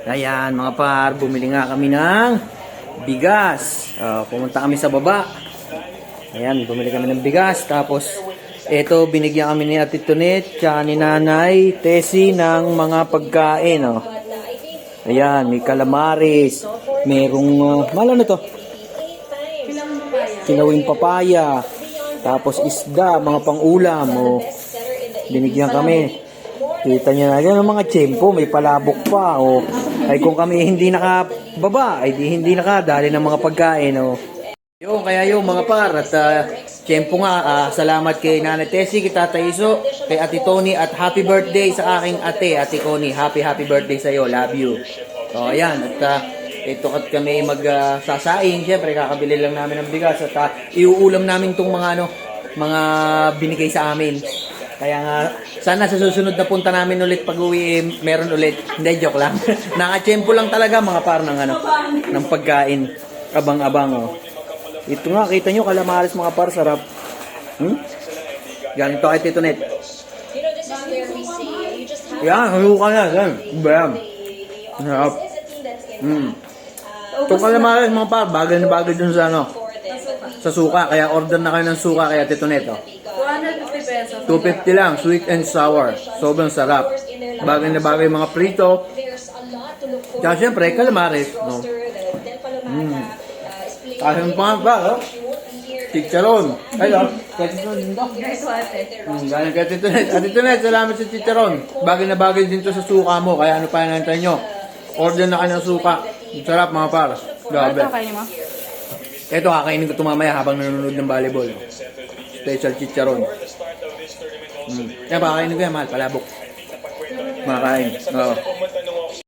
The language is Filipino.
Ayan mga par, bumili nga kami ng bigas. Pumunta kami sa baba. Ayan, bumili kami ng bigas. Tapos, ito, binigyan kami ni Ate Tonet, tsaka ni Nanay Tessie ng mga pagkain. Ayan, may calamares, merong, ano to? Kilawing papaya. Tapos isda, mga pang-ulam. Binigyan kami. Kita nyo na yan, mga tiyempo, may palabok pa. Ay kung kami hindi nakababa, ay hindi nakadali ng mga pagkain. Kaya mga par, at tiyempo nga, salamat kay Nanay Tessie, kay Tata Iso, kay Ate Tony, at happy birthday sa aking Ate Connie. Happy birthday sa'yo, love you. Ayan, at ito at kami magsasaing, syempre kakabili lang namin ng bigas at iuulam namin tong mga binigay sa amin. Kaya nga, sana sa susunod na punta namin ulit pag-uwi, meron ulit. Hindi, joke lang. Nakachempo lang talaga mga par ng pagkain. Abang-abang. Ito nga, kita nyo, calamares mga par, sarap. Ganito kay Tito Net. Yan, haluka na. Yan, bayam. Sarap. Itong calamares mga par, bagay na bagay dun sa sa suka. Kaya order na kayo ng suka kay Tito Net. 250 pesos. 250 lang, sweet and sour. Sobrang sarap. Bagay na bagay mga prito. Kaya syempre, calamares, no? Kasi pa ba, chicharon. Hello, chicharon din to. Galing kay Tito Net. Tito Net, salamat sa chicharon. Bagay na bagay din to sa suka mo. Kaya ano pa hinahintay nyo? Order na kayo ng suka. Sarap mga par. Grabe. Ito, kakainin ko ito mamaya habang nanonood ng volleyball. Special chicharon. Yan, pakakainin ko yan, mahal. Palabok. Makakain. Oo.